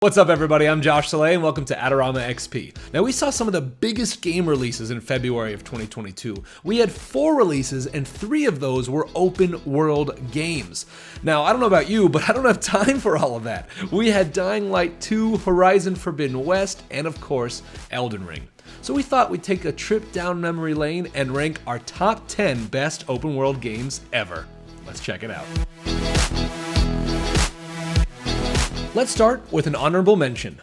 What's up everybody, I'm Saleh and welcome to AdoramaXP. Now we saw some of the biggest game releases in February of 2022. We had 4 releases and 3 of those were open world games. Now I don't know about you, but I don't have time for all of that. We had Dying Light 2, Horizon Forbidden West, and of course, Elden Ring. So we thought we'd take a trip down memory lane and rank our top 10 best open world games ever. Let's check it out. Let's start with an honorable mention.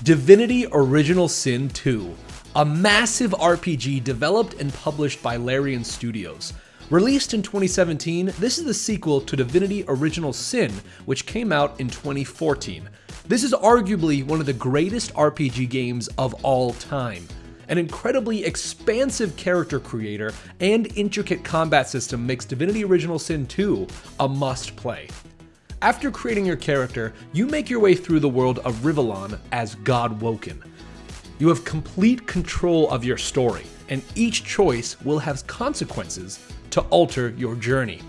Divinity Original Sin 2, a massive RPG developed and published by Larian Studios. Released in 2017, this is the sequel to Divinity Original Sin, which came out in 2014. This is arguably one of the greatest RPG games of all time. An incredibly expansive character creator and intricate combat system makes Divinity Original Sin 2 a must-play. After creating your character, you make your way through the world of Rivellon as Godwoken. You have complete control of your story, and each choice will have consequences to alter your journey.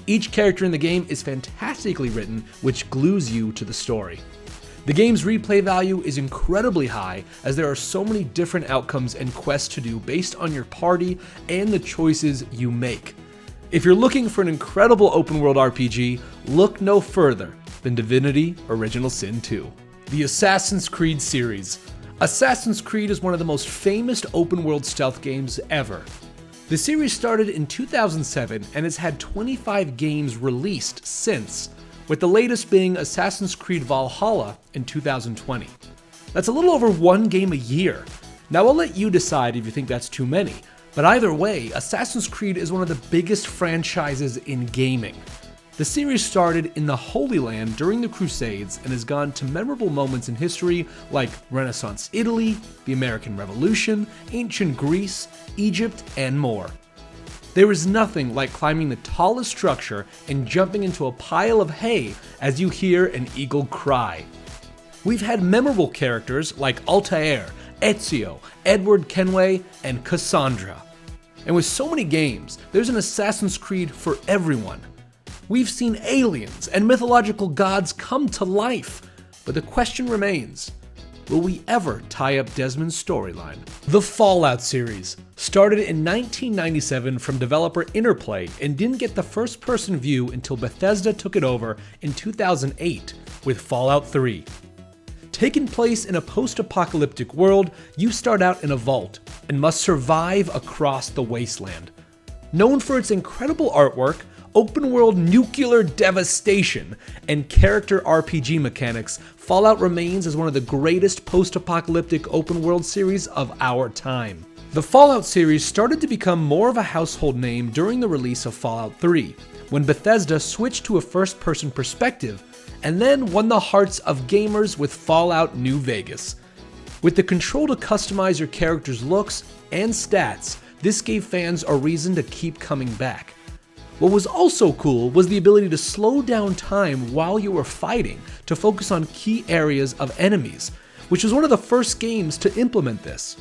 Each character in the game is fantastically written, which glues you to the story. The game's replay value is incredibly high, as there are so many different outcomes and quests to do based on your party and the choices you make. If you're looking for an incredible open world RPG, look no further than Divinity Original Sin 2. The Assassin's Creed series. Assassin's Creed is one of the most famous open world stealth games ever. The series started in 2007 and has had 25 games released since, with the latest being Assassin's Creed Valhalla in 2020. That's a little over 1 game a year. Now I'll let you decide if you think that's too many. But either way, Assassin's Creed is one of the biggest franchises in gaming. The series started in the Holy Land during the Crusades and has gone to memorable moments in history like Renaissance Italy, the American Revolution, ancient Greece, Egypt, and more. There is nothing like climbing the tallest structure and jumping into a pile of hay as you hear an eagle cry. We've had memorable characters like Altair, Ezio, Edward Kenway, and Cassandra. And with so many games, there's an Assassin's Creed for everyone. We've seen aliens and mythological gods come to life, but the question remains, will we ever tie up Desmond's storyline? The Fallout series started in 1997 from developer Interplay and didn't get the first-person view until Bethesda took it over in 2008 with Fallout 3. Taking place in a post-apocalyptic world, you start out in a vault and must survive across the wasteland. Known for its incredible artwork, open-world nuclear devastation, and character RPG mechanics, Fallout remains as one of the greatest post-apocalyptic open-world series of our time. The Fallout series started to become more of a household name during the release of Fallout 3, when Bethesda switched to a first-person perspective and then won the hearts of gamers with Fallout New Vegas. With the control to customize your character's looks and stats, this gave fans a reason to keep coming back. What was also cool was the ability to slow down time while you were fighting to focus on key areas of enemies, which was one of the first games to implement this.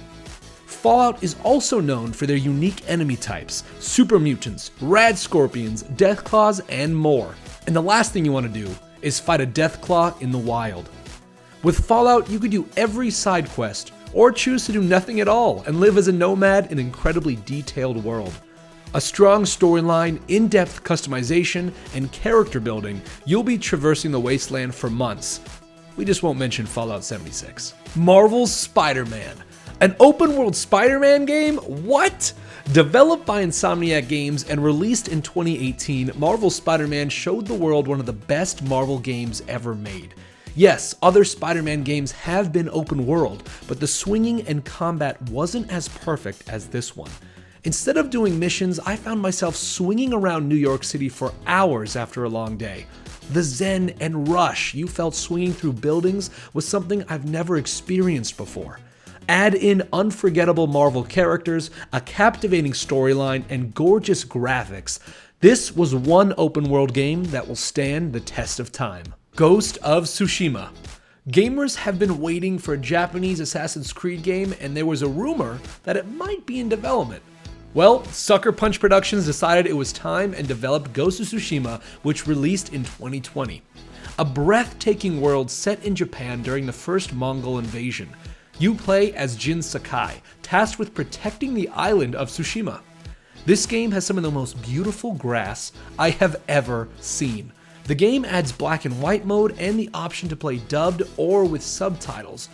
Fallout is also known for their unique enemy types, super mutants, rad scorpions, deathclaws, and more. And the last thing you want to do is fight a deathclaw in the wild. With Fallout, you could do every side quest, or choose to do nothing at all and live as a nomad in an incredibly detailed world. A strong storyline, in-depth customization, and character building, you'll be traversing the wasteland for months. We just won't mention Fallout 76. Marvel's Spider-Man. An open-world Spider-Man game? What? Developed by Insomniac Games and released in 2018, Marvel's Spider-Man showed the world one of the best Marvel games ever made. Yes, other Spider-Man games have been open world, but the swinging and combat wasn't as perfect as this one. Instead of doing missions, I found myself swinging around New York City for hours after a long day. The zen and rush you felt swinging through buildings was something I've never experienced before. Add in unforgettable Marvel characters, a captivating storyline, and gorgeous graphics. This was one open world game that will stand the test of time. Ghost of Tsushima. Gamers have been waiting for a Japanese Assassin's Creed game, and there was a rumor that it might be in development. Well, Sucker Punch Productions decided it was time and developed Ghost of Tsushima, which released in 2020. a breathtaking world set in Japan during the first Mongol invasion. You play as Jin Sakai, tasked with protecting the island of Tsushima. This game has some of the most beautiful grass I have ever seen. The game adds black and white mode and the option to play dubbed or with subtitles.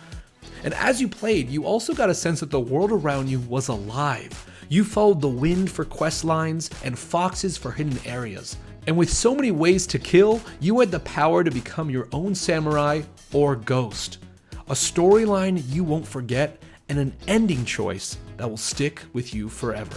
And as you played, you also got a sense that the world around you was alive. You followed the wind for quest lines and foxes for hidden areas. And with so many ways to kill, you had the power to become your own samurai or ghost. A storyline you won't forget, and an ending choice that will stick with you forever.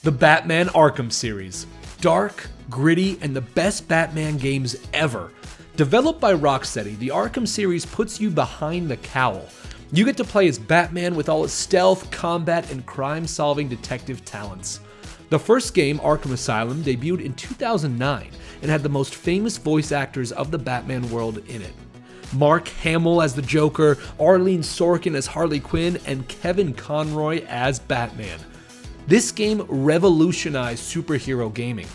The Batman Arkham series. Dark, gritty, and the best Batman games ever. Developed by Rocksteady, the Arkham series puts you behind the cowl. You get to play as Batman with all his stealth, combat, and crime-solving detective talents. The first game, Arkham Asylum, debuted in 2009 and had the most famous voice actors of the Batman world in it. Mark Hamill as the Joker, Arlene Sorkin as Harley Quinn, and Kevin Conroy as Batman. This game revolutionized superhero gaming,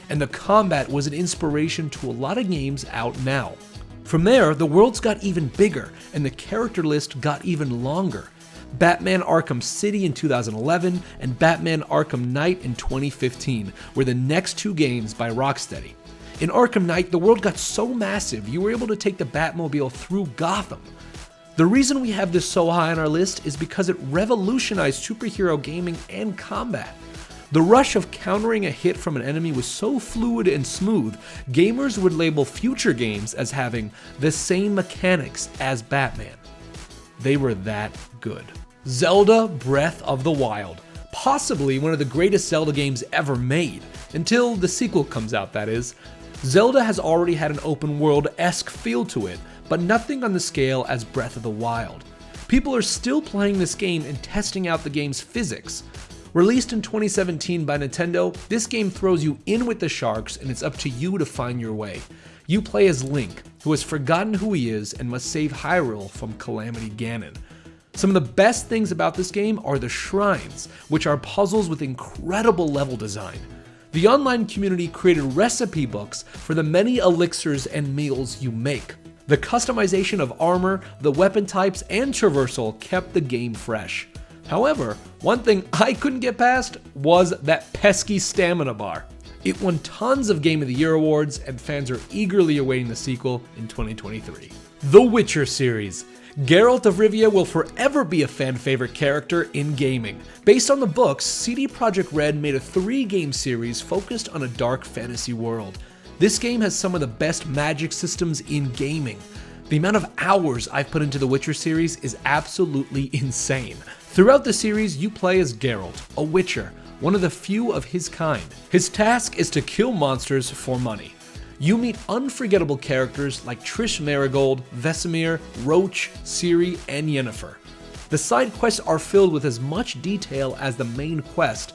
and the combat was an inspiration to a lot of games out now. From there, the worlds got even bigger, and the character list got even longer. Batman Arkham City in 2011 and Batman Arkham Knight in 2015 were the next two games by Rocksteady. In Arkham Knight, the world got so massive you were able to take the Batmobile through Gotham. The reason we have this so high on our list is because it revolutionized superhero gaming and combat. The rush of countering a hit from an enemy was so fluid and smooth, gamers would label future games as having the same mechanics as Batman. They were that good. Zelda Breath of the Wild. Possibly one of the greatest Zelda games ever made, until the sequel comes out, that is. Zelda has already had an open world-esque feel to it, but nothing on the scale as Breath of the Wild. People are still playing this game and testing out the game's physics. Released in 2017 by Nintendo, this game throws you in with the sharks and it's up to you to find your way. You play as Link, who has forgotten who he is and must save Hyrule from Calamity Ganon. Some of the best things about this game are the shrines, which are puzzles with incredible level design. The online community created recipe books for the many elixirs and meals you make. The customization of armor, the weapon types, and traversal kept the game fresh. However, one thing I couldn't get past was that pesky stamina bar. It won tons of Game of the Year awards, and fans are eagerly awaiting the sequel in 2023. The Witcher series. Geralt of Rivia will forever be a fan-favorite character in gaming. Based on the books, CD Projekt Red made a 3-game series focused on a dark fantasy world. This game has some of the best magic systems in gaming. The amount of hours I've put into the Witcher series is absolutely insane. Throughout the series, you play as Geralt, a Witcher, one of the few of his kind. His task is to kill monsters for money. You meet unforgettable characters like Trish Merigold, Vesemir, Roach, Ciri, and Yennefer. The side quests are filled with as much detail as the main quest,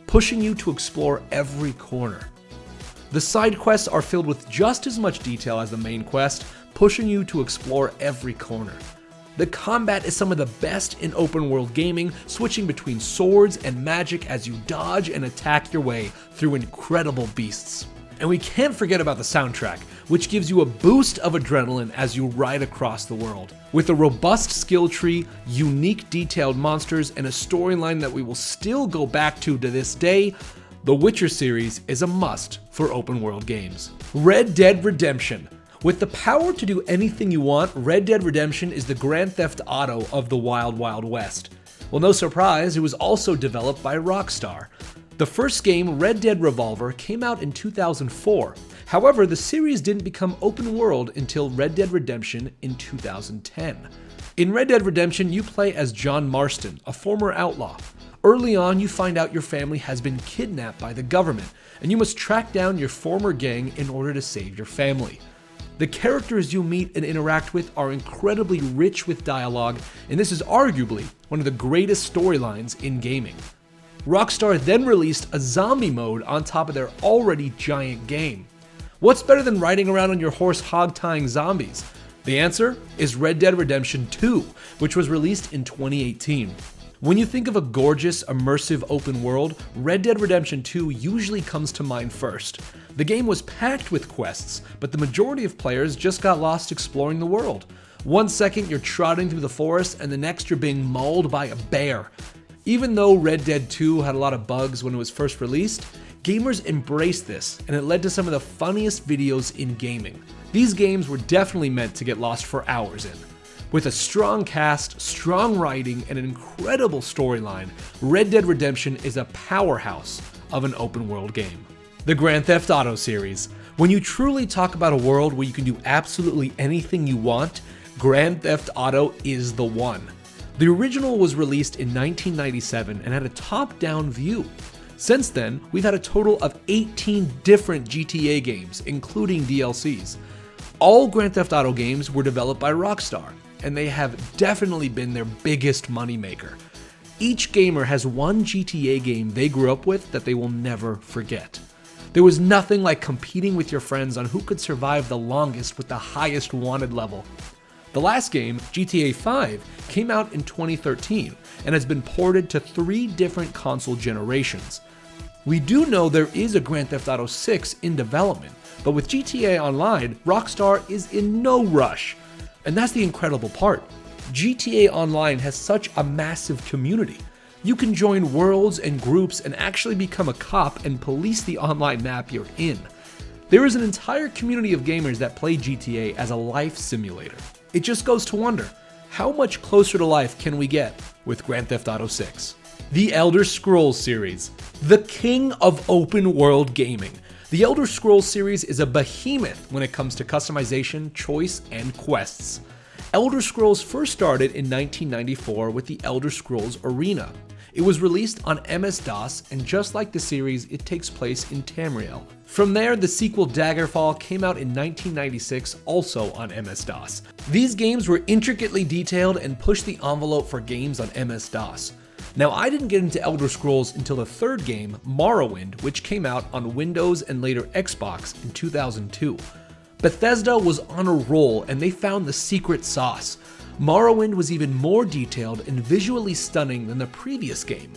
pushing you to explore every corner. The side quests are filled with just as much detail as the main quest, pushing you to explore every corner. The combat is some of the best in open world gaming, switching between swords and magic as you dodge and attack your way through incredible beasts. And we can't forget about the soundtrack, which gives you a boost of adrenaline as you ride across the world. With a robust skill tree, unique detailed monsters, and a storyline that we will still go back to this day, the Witcher series is a must for open world games. Red Dead Redemption. With the power to do anything you want, Red Dead Redemption is the Grand Theft Auto of the Wild Wild West. Well, no surprise, it was also developed by Rockstar. The first game, Red Dead Revolver, came out in 2004. However, the series didn't become open world until Red Dead Redemption in 2010. In Red Dead Redemption, you play as John Marston, a former outlaw. Early on, you find out your family has been kidnapped by the government, and you must track down your former gang in order to save your family. The characters you meet and interact with are incredibly rich with dialogue, and this is arguably one of the greatest storylines in gaming. Rockstar then released a zombie mode on top of their already giant game. What's better than riding around on your horse hog-tying zombies? The answer is Red Dead Redemption 2, which was released in 2018. When you think of a gorgeous, immersive open world, Red Dead Redemption 2 usually comes to mind first. The game was packed with quests, but the majority of players just got lost exploring the world. One second you're trotting through the forest, and the next you're being mauled by a bear. Even though Red Dead 2 had a lot of bugs when it was first released, gamers embraced this, and it led to some of the funniest videos in gaming. These games were definitely meant to get lost for hours in. With a strong cast, strong writing, and an incredible storyline, Red Dead Redemption is a powerhouse of an open world game. The Grand Theft Auto series. When you truly talk about a world where you can do absolutely anything you want, Grand Theft Auto is the one. The original was released in 1997 and had a top-down view. Since then, we've had a total of 18 different GTA games, including DLCs. All Grand Theft Auto games were developed by Rockstar, and they have definitely been their biggest moneymaker. Each gamer has one GTA game they grew up with that they will never forget. There was nothing like competing with your friends on who could survive the longest with the highest wanted level. The last game, GTA 5, came out in 2013 and has been ported to 3 different console generations. We do know there is a Grand Theft Auto 6 in development, but with GTA Online, Rockstar is in no rush. And that's the incredible part. GTA Online has such a massive community. You can join worlds and groups and actually become a cop and police the online map you're in. There is an entire community of gamers that play GTA as a life simulator. It just goes to wonder, how much closer to life can we get with Grand Theft Auto 6? The Elder Scrolls series, the king of open world gaming. The Elder Scrolls series is a behemoth when it comes to customization, choice, and quests. Elder Scrolls first started in 1994 with the Elder Scrolls Arena. It was released on MS-DOS, and just like the series, it takes place in Tamriel. From there, the sequel Daggerfall came out in 1996, also on MS-DOS. These games were intricately detailed and pushed the envelope for games on MS-DOS. Now, I didn't get into Elder Scrolls until the third game, Morrowind, which came out on Windows and later Xbox in 2002. Bethesda was on a roll, and they found the secret sauce. Morrowind was even more detailed and visually stunning than the previous game.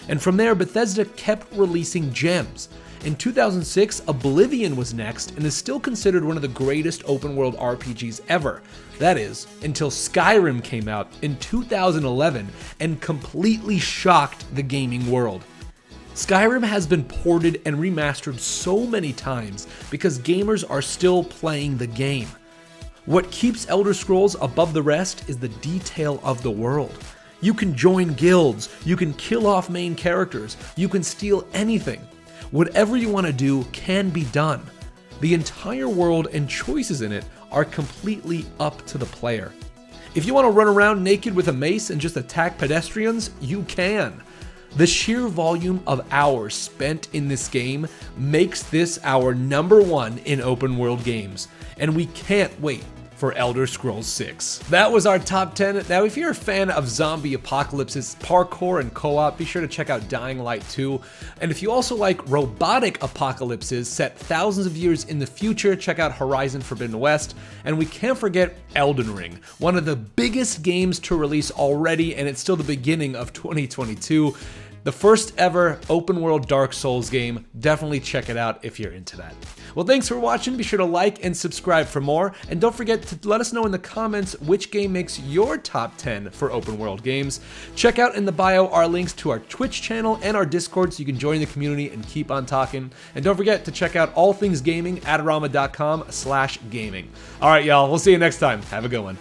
And from there, Bethesda kept releasing gems. In 2006, Oblivion was next and is still considered one of the greatest open-world RPGs ever. That is, until Skyrim came out in 2011 and completely shocked the gaming world. Skyrim has been ported and remastered so many times because gamers are still playing the game. What keeps Elder Scrolls above the rest is the detail of the world. You can join guilds, you can kill off main characters, you can steal anything. Whatever you want to do can be done. The entire world and choices in it are completely up to the player. If you want to run around naked with a mace and just attack pedestrians, you can. The sheer volume of hours spent in this game makes this our #1 in open world games, and we can't wait for Elder Scrolls 6. That was our top 10. Now, if you're a fan of zombie apocalypses, parkour, and co-op, be sure to check out Dying Light 2. And if you also like robotic apocalypses set thousands of years in the future, check out Horizon Forbidden West. And we can't forget Elden Ring, one of the biggest games to release already, and it's still the beginning of 2022. The first ever open world Dark Souls game. Definitely check it out if you're into that. Well, thanks for watching. Be sure to like and subscribe for more. And don't forget to let us know in the comments which game makes your top 10 for open world games. Check out in the bio our links to our Twitch channel and our Discord so you can join the community and keep on talking. And don't forget to check out all things gaming, adorama.com/gaming. All right, y'all. We'll see you next time. Have a good one.